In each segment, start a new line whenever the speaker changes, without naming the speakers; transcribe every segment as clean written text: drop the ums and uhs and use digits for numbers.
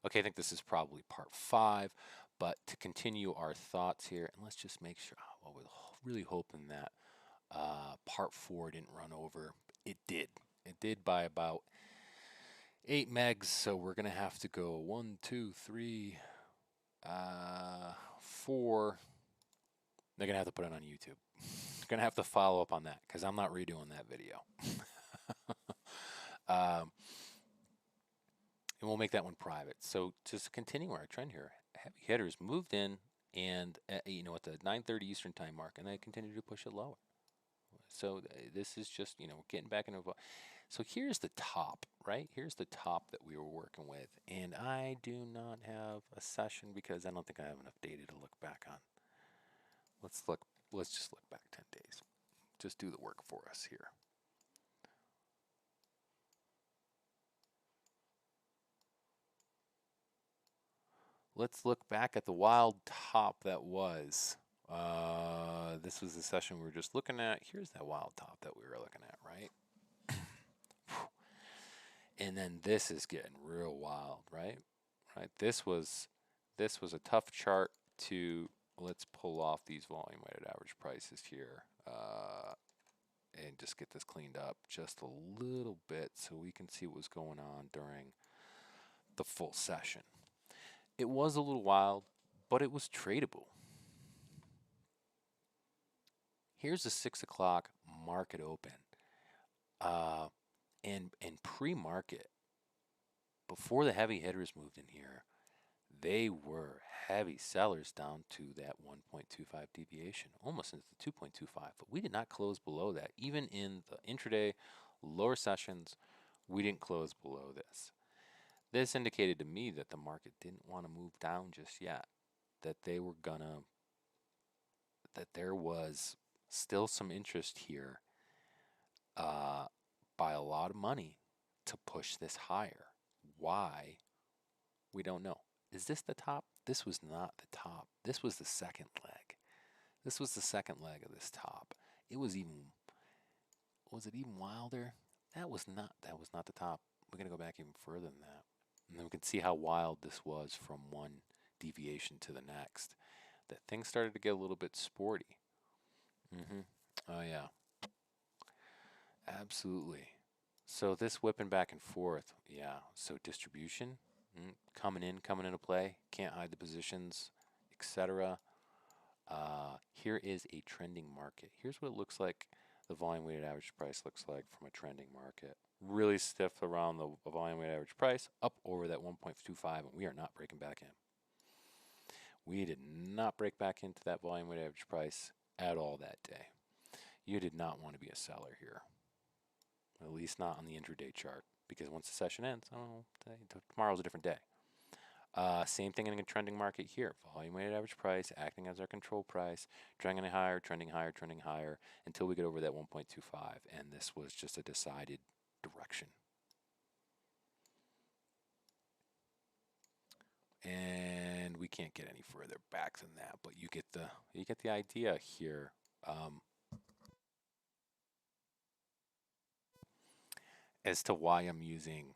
Okay, I think this is probably part 5, but to continue our thoughts here, and let's just make sure, well, we're really hoping that part 4 didn't run over. It did. It did by about 8 megs, so we're going to have to go 1, 2, 3, 4. They're going to have to put it on YouTube. Going to have to follow up on that because I'm not redoing that video. And we'll make that one private. So just continue our trend here. Heavy hitters moved in and at the 9:30 Eastern time mark, and they continue to push it lower. So this is just, getting back into. So here's the top, right? Here's the top that we were working with, and I do not have a session because I don't think I have enough data to look back on. Let's just look back 10 days. Just do the work for us here. Let's look back at the wild top that was. This was the session we were just looking at. Here's that wild top that we were looking at, right? And then this is getting real wild, right? Right. This was a tough chart to. Let's pull off these volume weighted average prices here and just get this cleaned up just a little bit so we can see what was going on during the full session. It was a little wild, but it was tradable. Here's the 6 o'clock market open. And pre-market, before the heavy hitters moved in here, they were heavy sellers down to that 1.25 deviation, almost into the 2.25. But we did not close below that. Even in the intraday lower sessions, we didn't close below this. This indicated to me that the market didn't want to move down just yet, that they were gonna, that there was still some interest here by a lot of money to push this higher. Why? We don't know. Is this the top? This was not the top. This was the second leg. This was the second leg of this top. It was even, was it even wilder? That was not the top. We're going to go back even further than that. And then we can see how wild this was from one deviation to the next. That things started to get a little bit sporty. Oh yeah. Absolutely. So this whipping back and forth, yeah. So distribution, coming into play, can't hide the positions, etc. Here is a trending market. Here's what it looks like. The volume weighted average price looks like from a trending market. Really stiff around the volume weighted average price, up over that 1.25, and we are not breaking back in. We did not break back into that volume weighted average price at all that day. You did not want to be a seller here. At least not on the intraday chart, because once the session ends, tomorrow's a different day. Same thing in a trending market here. Volume weighted average price acting as our control price, trending higher, trending higher, trending higher until we get over that 1.25, and this was just a decided direction. And we can't get any further back than that, but you get the idea here. As to why I'm using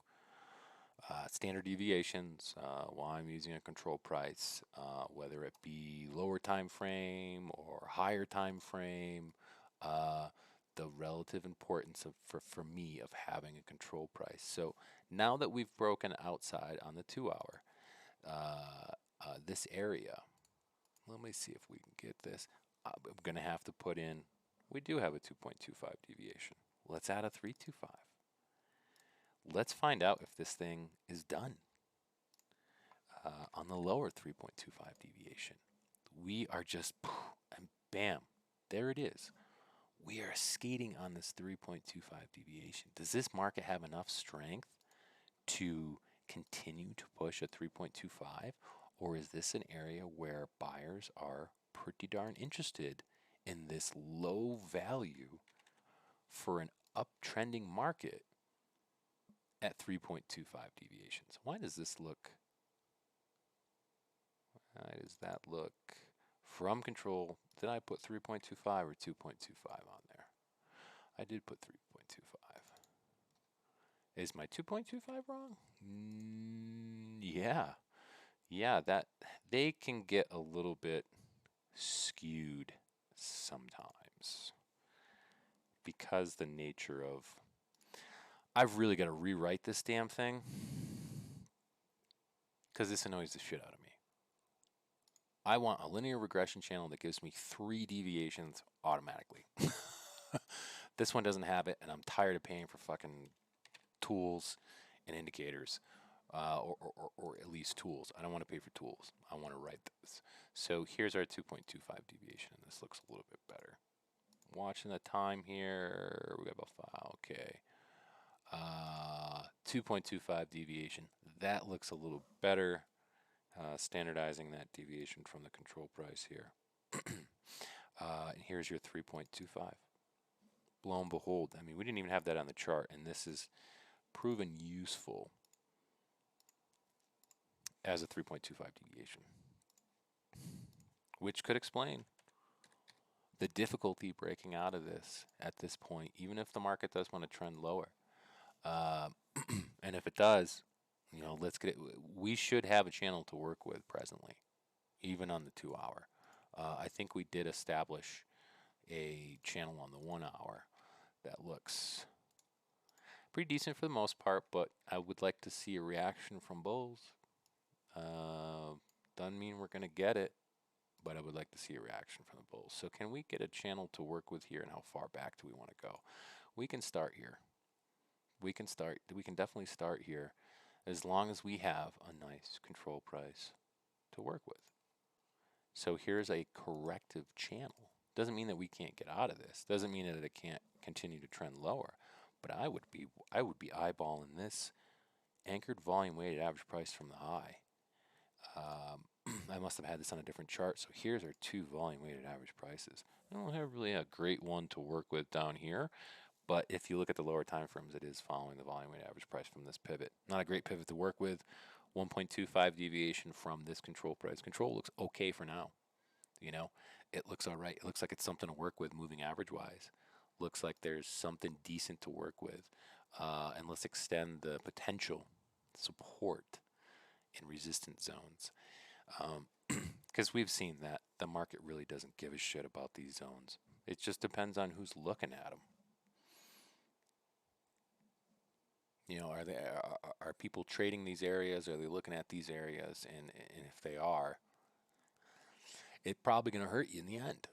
standard deviations, why I'm using a control price, whether it be lower time frame or higher time frame, the relative importance for me of having a control price. So now that we've broken outside on the 2 hour, this area, let me see if we can get this. I'm going to have to put in, we do have a 2.25 deviation. Let's add a 325. Let's find out if this thing is done on the lower 3.25 deviation. We are just, and bam, there it is. We are skating on this 3.25 deviation. Does this market have enough strength to continue to push a 3.25, or is this an area where buyers are pretty darn interested in this low value for an uptrending market at 3.25 deviations? Why does this look? Why does that look from control? Did I put 3.25 or 2.25 on there? I did put 3.25. Is my 2.25 wrong? Yeah. yeah, that they can get a little bit skewed sometimes because the nature of I've really got to rewrite this damn thing because this annoys the shit out of me. I want a linear regression channel that gives me 3 deviations automatically. This one doesn't have it, and I'm tired of paying for fucking tools and indicators, or at least tools. I don't want to pay for tools. I want to write this. So here's our 2.25 deviation, and this looks a little bit better. Watching the time here, we got about 5. Okay. 2.25 deviation. That looks a little better. Standardizing that deviation from the control price here. And here's your 3.25. Lo and behold, I mean, we didn't even have that on the chart, and this is proven useful as a 3.25 deviation, which could explain the difficulty breaking out of this at this point, even if the market does want to trend lower. And if it does, you know, let's get it. We should have a channel to work with presently, even on the 2 hour. I think we did establish a channel on the 1 hour that looks pretty decent for the most part, but I would like to see a reaction from bulls. Doesn't mean we're going to get it, but I would like to see a reaction from the bulls. So can we get a channel to work with here, and how far back do we want to go? We can start here. We can definitely start here as long as we have a nice control price to work with. So here's a corrective channel. Doesn't mean that we can't get out of this. Doesn't mean that it can't continue to trend lower. But I would be eyeballing this anchored volume weighted average price from the high. I must have had this on a different chart. So here's our 2 volume weighted average prices. I don't have really a great one to work with down here, but if you look at the lower time frames, it is following the volume weighted average price from this pivot. Not a great pivot to work with. 1.25 deviation from this control price. Control looks okay for now. You know, it looks all right. It looks like it's something to work with moving average wise. Looks like there's something decent to work with. And let's extend the potential support in resistance zones. Because we've seen that the market really doesn't give a shit about these zones. It just depends on who's looking at them. You know, are people trading these areas? Are they looking at these areas? And if they are, it's probably going to hurt you in the end.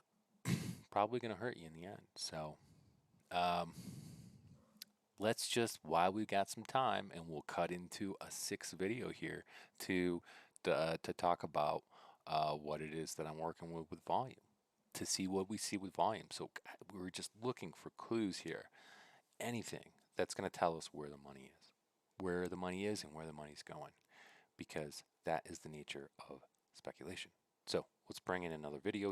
Probably going to hurt you in the end. So let's just, while we got some time, and we'll cut into a 6th video here to talk about what it is that I'm working with volume, to see what we see with volume. So we're just looking for clues here. Anything that's going to tell us where the money is, and where the money's going, because that is the nature of speculation. So let's bring in another video.